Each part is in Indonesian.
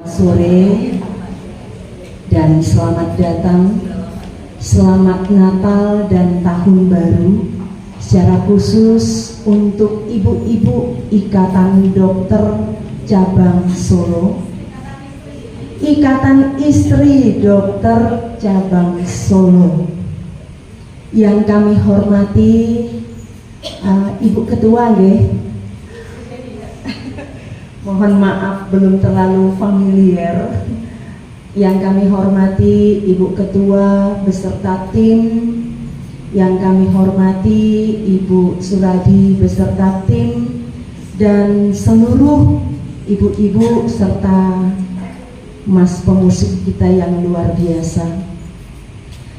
Sore dan selamat datang, selamat Natal dan Tahun Baru secara khusus untuk ibu-ibu Ikatan Dokter Cabang Solo, Ikatan Istri Dokter Cabang Solo. Yang kami hormati Ibu Ketua nggih. Mohon maaf belum terlalu familiar. Yang kami hormati Ibu Ketua beserta tim, yang kami hormati Ibu Suradi beserta tim, dan seluruh ibu-ibu serta mas pemusik kita yang luar biasa.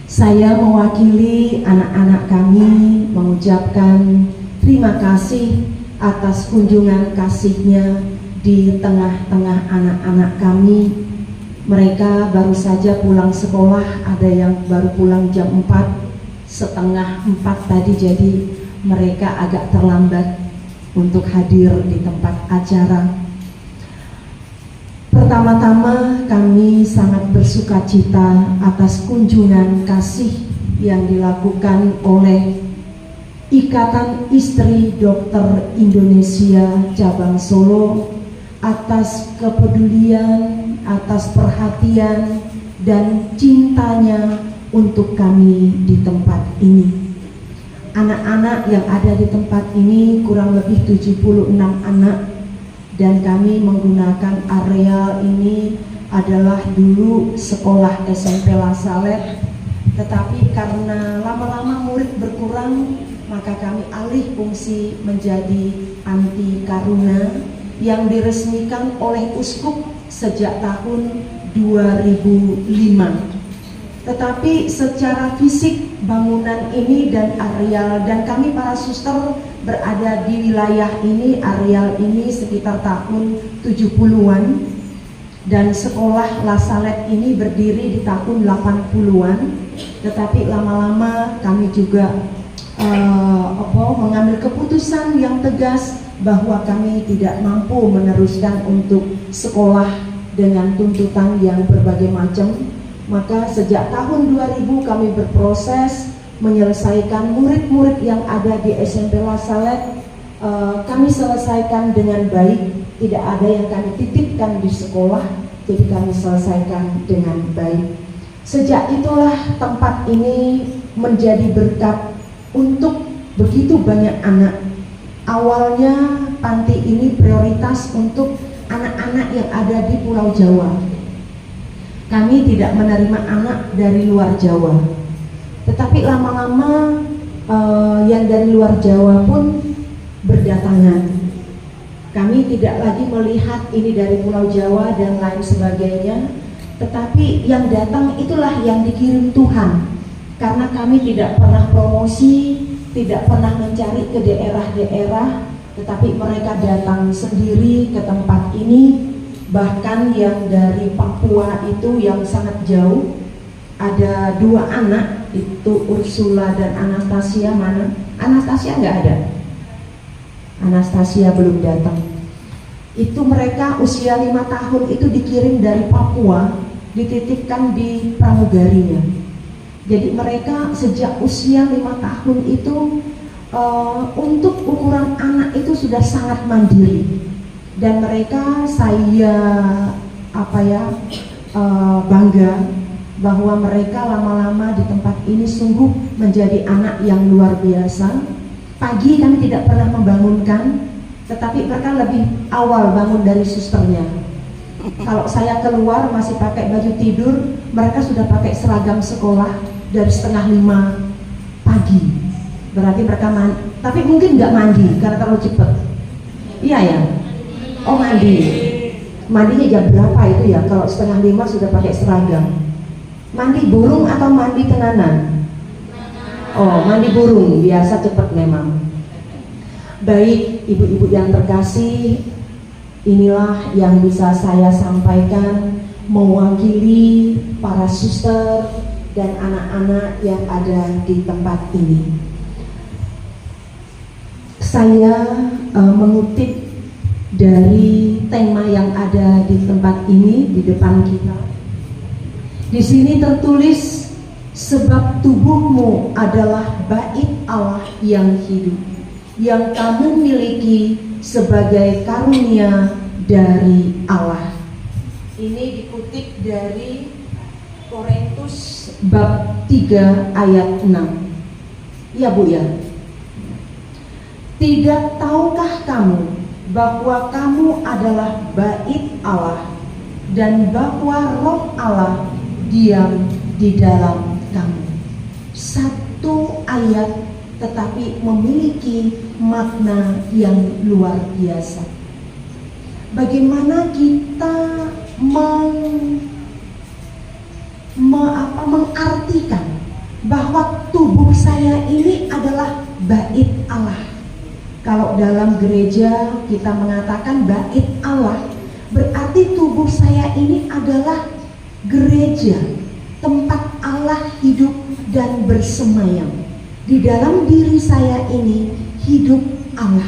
Saya mewakili anak-anak kami mengucapkan terima kasih atas kunjungan kasihnya di tengah-tengah anak-anak kami. Mereka baru saja pulang sekolah, ada yang baru pulang jam 4:30 tadi, jadi mereka agak terlambat untuk hadir di tempat acara. Pertama-tama kami sangat bersuka cita atas kunjungan kasih yang dilakukan oleh Ikatan Istri Dokter Indonesia Cabang Solo atas kepedulian, atas perhatian dan cintanya untuk kami di tempat ini. Anak-anak yang ada di tempat ini kurang lebih 76 anak, dan kami menggunakan areal ini adalah dulu sekolah SMP La Salette, tetapi karena lama-lama murid berkurang, maka kami alih fungsi menjadi Anti Karuna yang diresmikan oleh Uskup sejak tahun 2005. Tetapi secara fisik bangunan ini dan areal, dan kami para suster berada di wilayah ini, areal ini sekitar tahun 70-an, dan sekolah La Salette ini berdiri di tahun 80-an. Tetapi lama-lama kami juga mengambil keputusan yang tegas bahwa kami tidak mampu meneruskan untuk sekolah dengan tuntutan yang berbagai macam. Maka sejak tahun 2000 kami berproses menyelesaikan murid-murid yang ada di SMP La Salette. Kami selesaikan dengan baik, tidak ada yang kami titipkan di sekolah, jadi kami selesaikan dengan baik. Sejak itulah tempat ini menjadi berkat untuk begitu banyak anak. Awalnya panti ini prioritas untuk anak-anak yang ada di Pulau Jawa. Kami tidak menerima anak dari luar Jawa, tetapi lama-lama yang dari luar Jawa pun berdatangan. Kami tidak lagi melihat ini dari Pulau Jawa dan lain sebagainya, tetapi yang datang itulah yang dikirim Tuhan. Karena kami tidak pernah promosi, tidak pernah mencari ke daerah-daerah, tetapi mereka datang sendiri ke tempat ini. Bahkan yang dari Papua itu yang sangat jauh, ada 2 anak, itu Ursula dan Anastasia. Mana? Anastasia nggak ada. Anastasia belum datang. Itu mereka usia 5 tahun itu dikirim dari Papua, dititipkan di pramugarinya. Jadi mereka sejak usia 5 tahun itu untuk ukuran anak itu sudah sangat mandiri, dan mereka saya bangga bahwa mereka lama-lama di tempat ini sungguh menjadi anak yang luar biasa. Pagi kami tidak pernah membangunkan, tetapi mereka lebih awal bangun dari susternya. Kalau saya keluar masih pakai baju tidur, mereka sudah pakai seragam sekolah dari 4:30 pagi. Berarti mereka tapi mungkin nggak mandi karena terlalu cepat. Iya ya? Oh mandi. Mandinya jam berapa itu ya? Kalau 4:30 sudah pakai seragam. Mandi burung atau mandi tenanan? Oh, mandi burung, biasa cepat memang. Baik, ibu-ibu yang terkasih, inilah yang bisa saya sampaikan mewakili para suster dan anak-anak yang ada di tempat ini. Saya mengutip dari tema yang ada di tempat ini di depan kita. Di sini tertulis, sebab tubuhmu adalah bait Allah yang hidup, yang kamu miliki sebagai karunia dari Allah. Ini dikutip dari Korintus bab 3 ayat 6. Ya Bu ya. Tidak tahukah kamu bahwa kamu adalah bait Allah dan bahwa Roh Allah diam di dalam kamu. Satu ayat tetapi memiliki makna yang luar biasa. Bagaimana kita mengartikan bahwa tubuh saya ini adalah bait Allah. Kalau dalam gereja kita mengatakan bait Allah, berarti tubuh saya ini adalah gereja, tempat Allah hidup dan bersemayam. Di dalam diri saya ini hidup Allah.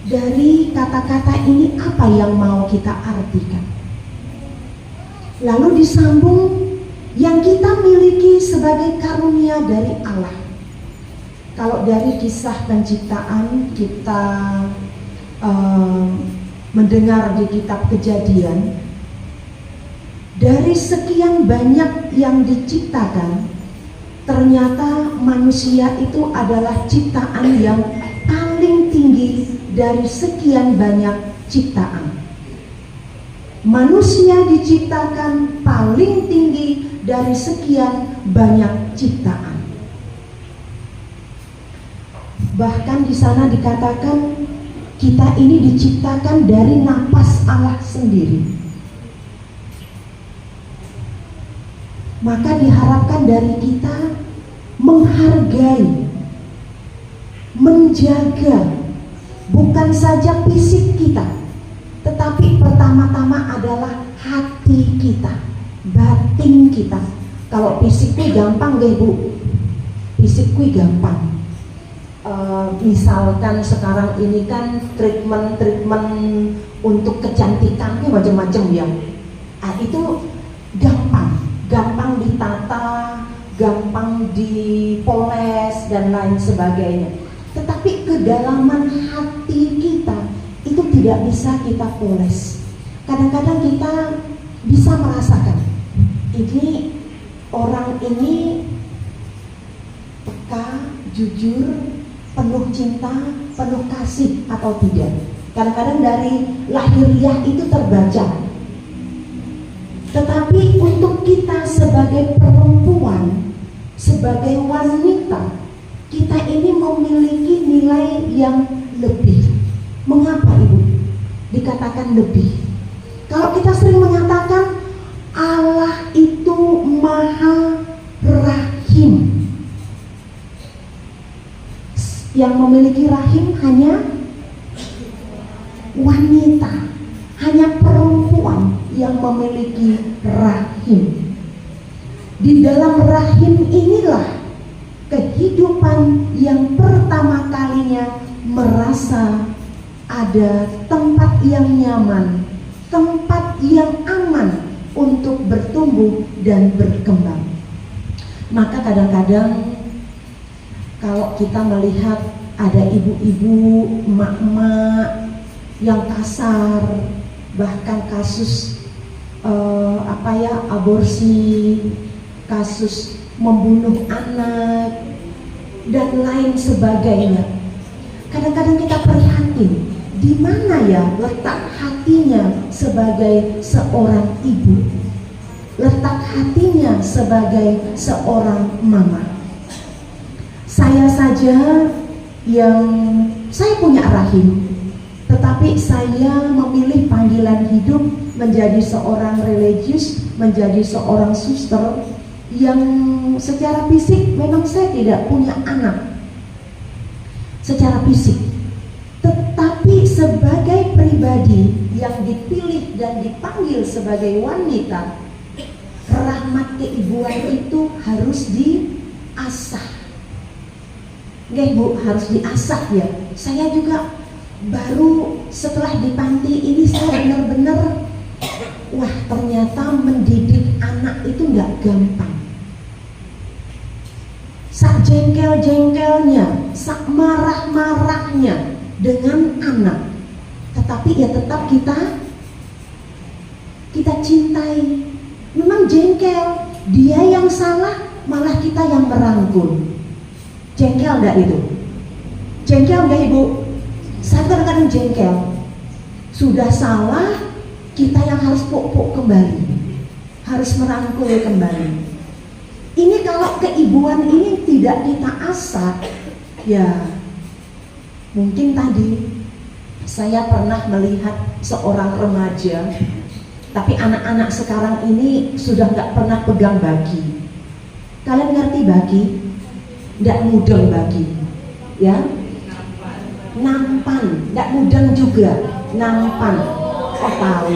Dari kata-kata ini apa yang mau kita artikan? Lalu disambung, yang kita miliki sebagai karunia dari Allah. Kalau dari kisah penciptaan kita mendengar di kitab Kejadian, dari sekian banyak yang diciptakan, ternyata manusia itu adalah ciptaan yang paling tinggi dari sekian banyak ciptaan. Manusia diciptakan paling tinggi dari sekian banyak ciptaan. Bahkan di sana dikatakan kita ini diciptakan dari napas Allah sendiri. Maka diharapkan dari kita menghargai, menjaga bukan saja fisik kita, tetapi pertama-tama adalah hati kita, batin kita. Kalau fisik itu gampang deh Bu, fisik itu gampang. Misalkan sekarang ini kan treatment untuk kecantikan itu macam-macam ya. Itu gampang ditata, gampang dipoles dan lain sebagainya. Tetapi kedalaman hati kita itu tidak bisa kita poles. Kadang-kadang kita bisa merasakan ini orang ini peka, jujur, penuh cinta, penuh kasih atau tidak. Kadang-kadang dari lahiriah itu terbaca. Tetapi untuk kita sebagai perempuan, sebagai wanita, kita ini memiliki nilai yang lebih. Mengapa Ibu dikatakan lebih? Kalau kita sering mengatakan Allah itu Maha Rahim, yang memiliki rahim hanya wanita, hanya perempuan yang memiliki rahim. Di dalam rahim inilah kehidupan yang pertama kalinya merasa ada tempat yang nyaman, tempat yang aman untuk bertumbuh dan berkembang. Maka kadang-kadang kalau kita melihat ada ibu-ibu, emak-emak yang kasar, bahkan kasus aborsi, kasus membunuh anak dan lain sebagainya. Kadang-kadang kita prihatin, di mana ya letak hatinya sebagai seorang ibu, letak hatinya sebagai seorang mama. Saya saja yang saya punya rahim, tetapi saya memilih panggilan hidup menjadi seorang religius, menjadi seorang suster yang secara fisik memang saya tidak punya anak secara fisik, tetapi sebagai pribadi yang dipilih dan dipanggil sebagai wanita, rahmat keibuan itu harus diasah. Nggih Bu, harus diasah ya. Saya juga Baru setelah di panti ini saya benar-benar, wah ternyata mendidik anak itu nggak gampang. Sak jengkel-jengkelnya, sak marah-marahnya dengan anak, tetapi ya tetap kita cintai. Memang jengkel, dia yang salah, malah kita yang merangkul. Jengkel enggak itu? Jengkel enggak ibu? Saya kadang-kadang jengkel. Sudah salah, kita yang harus puk-puk kembali, harus merangkul kembali. Ini kalau keibuan ini tidak kita asah, ya mungkin tadi saya pernah melihat seorang remaja, tapi anak-anak sekarang ini sudah nggak pernah pegang bagi. Kalian ngerti bagi? Nggak mudeng bagi, ya? Nampan, nggak mudeng juga, nampan. Oh tahu.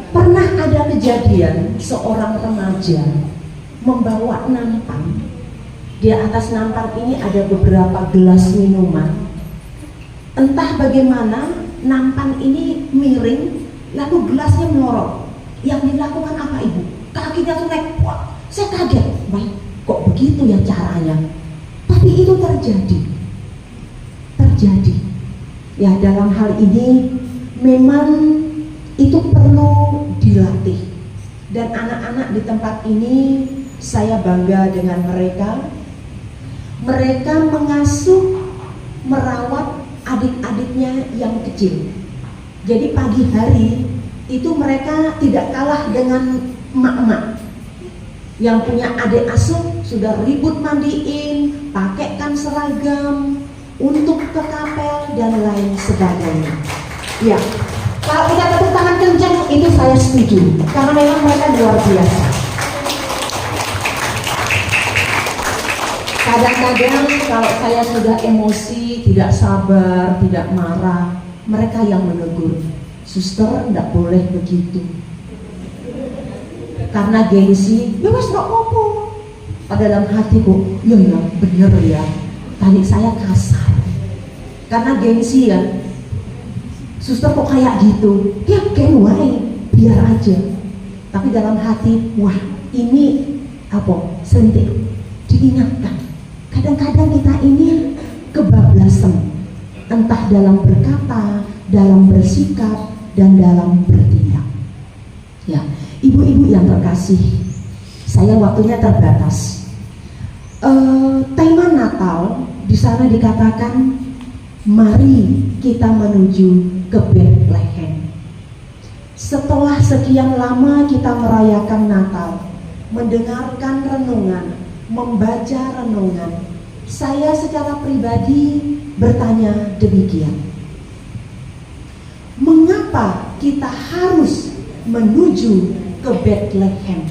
Pernah ada kejadian seorang remaja membawa nampan. Di atas nampan ini ada beberapa gelas minuman. Entah bagaimana nampan ini miring, lalu gelasnya melorot. Yang dilakukan apa ibu? Kakinya tuh naik, wah, saya kaget. Baik, kok begitu ya caranya? Tapi itu terjadi. Ya dalam hal ini memang itu perlu dilatih. Dan anak-anak di tempat ini saya bangga dengan mereka. Mereka mengasuh, merawat adik-adiknya yang kecil. Jadi pagi hari itu mereka tidak kalah dengan emak-emak yang punya adik asuh, sudah ribut mandiin, pakaikan seragam untuk ke kapel dan lain sebagainya. Ya, kalau kita tepuk tangan kencang itu saya setuju, karena memang mereka luar biasa. Kadang-kadang kalau saya sudah emosi, tidak sabar, tidak marah, mereka yang menegur, suster tidak boleh begitu, karena gengsi, ya mas gak apa-apa. Pada dalam hatiku, ya bener ya, tadi saya kasar, karena gengsi ya, suster kok kayak gitu, ya geng wae, biar aja. Tapi dalam hati, wah ini apa, sentik, diingatkan. Kadang-kadang kita ini kebablasan, entah dalam berkata, dalam bersikap, dan dalam bertindak. Ya, ibu-ibu yang terkasih, saya waktunya terbatas. Tema Natal di sana dikatakan, mari kita menuju ke Bethlehem. Setelah sekian lama kita merayakan Natal, mendengarkan renungan, membaca renungan, saya secara pribadi bertanya demikian. Mengapa kita harus menuju ke Bethlehem?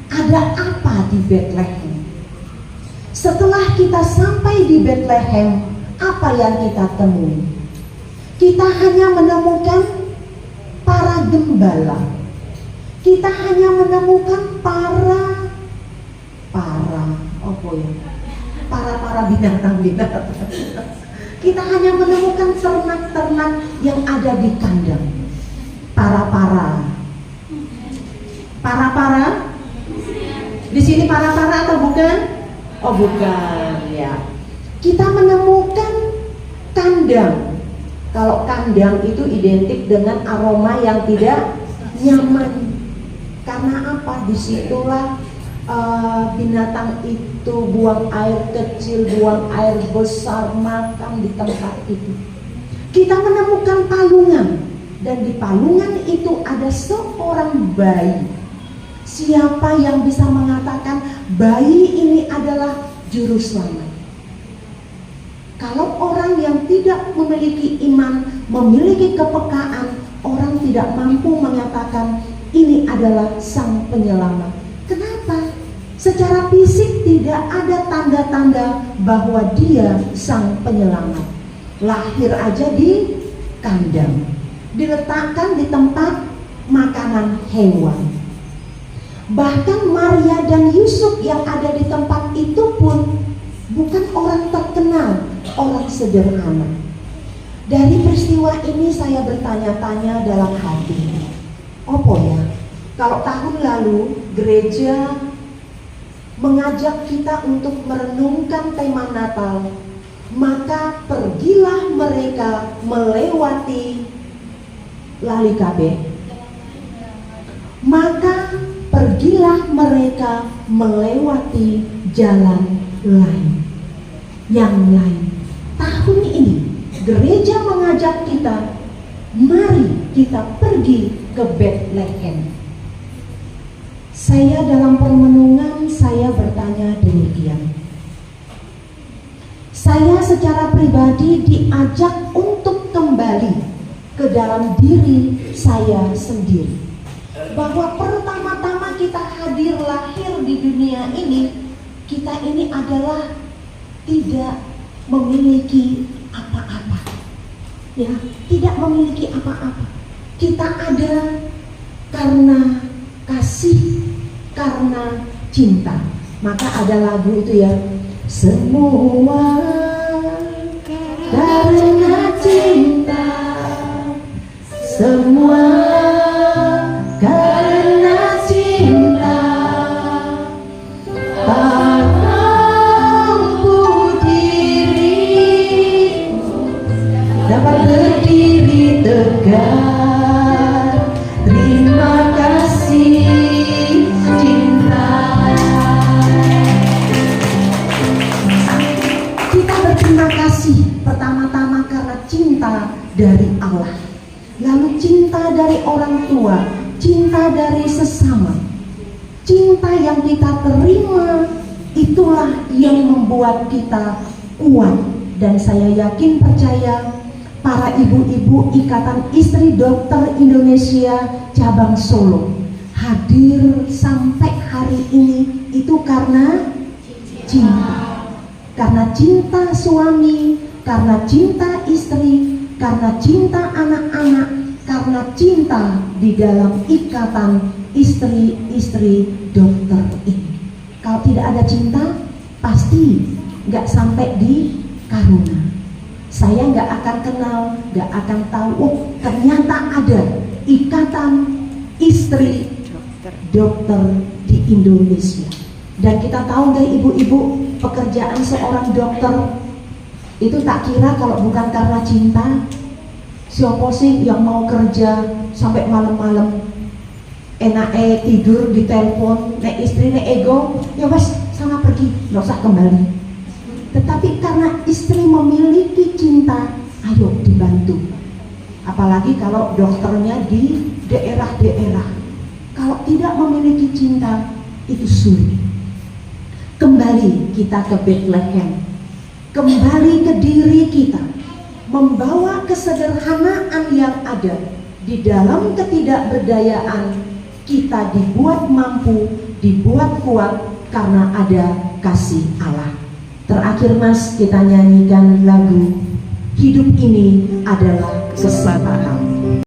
Ada apa di Bethlehem? Setelah kita sampai di Bethlehem, apa yang kita temui? Kita hanya menemukan para gembala. Kita hanya menemukan para binatang-binatang. Kita hanya menemukan ternak-ternak yang ada di kandang. Para di sini para atau bukan? Oh bukan ya. Kita menemukan kandang. Kalau kandang itu identik dengan aroma yang tidak nyaman. Karena apa? Disitulah binatang itu buang air kecil, buang air besar, makan di tempat itu. Kita menemukan palungan, dan di palungan itu ada seorang bayi. Siapa yang bisa mengatakan bayi ini adalah juru selamat? Kalau orang yang tidak memiliki iman, memiliki kepekaan, orang tidak mampu mengatakan ini adalah sang penyelamat. Kenapa? Secara fisik tidak ada tanda-tanda bahwa dia sang penyelamat. Lahir aja di kandang, diletakkan di tempat makanan hewan. Bahkan Maria dan Yusuf yang ada di tempat itu pun bukan orang terkenal, orang sederhana. Dari peristiwa ini saya bertanya-tanya dalam hati, opo ya, kalau tahun lalu gereja mengajak kita untuk merenungkan tema Natal, maka pergilah mereka melewati lali kabeh. Maka pergilah mereka melewati jalan lain, yang lain. Tahun ini gereja mengajak kita, mari kita pergi ke Bethlehem. Saya dalam permenungan saya bertanya demikian. Saya secara pribadi diajak untuk kembali ke dalam diri saya sendiri, bahwa pertama-tama kita hadir lahir di dunia ini, kita ini adalah tidak memiliki apa-apa, ya, tidak memiliki apa-apa. Kita ada karena kasih, karena cinta. Maka ada lagu itu ya, semua karena cinta, semua karena cinta, tak mampu dirimu dapat berdiri tegak. Terima kasih cinta. Kita berterima kasih pertama-tama karena cinta dari Allah, lalu cinta dari orang tua, cinta dari sesama. Cinta yang kita terima itulah yang membuat kita kuat. Dan saya yakin percaya para ibu-ibu Ikatan Istri Dokter Indonesia cabang Solo hadir sampai hari ini itu karena cinta. Karena cinta suami, karena cinta istri, karena cinta anak-anak, karena cinta di dalam ikatan istri-istri dokter ini. Kalau tidak ada cinta, pasti nggak sampai di Karuna. Saya nggak akan kenal, nggak akan tahu, oh ternyata ada ikatan istri dokter di Indonesia. Dan kita tahu dari ibu-ibu, pekerjaan seorang dokter itu tak kira kalau bukan karena cinta. Siapa sih yang mau kerja sampai malam-malam, enake tidur di telepon, nek istri nek ego, ya wes sana pergi, nggak usah kembali. Tetapi karena istri memiliki cinta, ayo dibantu. Apalagi kalau dokternya di daerah-daerah. Kalau tidak memiliki cinta, itu sulit. Kembali kita ke Bethlehem, kembali ke diri kita, membawa kesederhanaan yang ada. Di dalam ketidakberdayaan, kita dibuat mampu, dibuat kuat karena ada kasih Allah. Terakhir Mas, kita nyanyikan lagu Hidup Ini Adalah Kesempatan.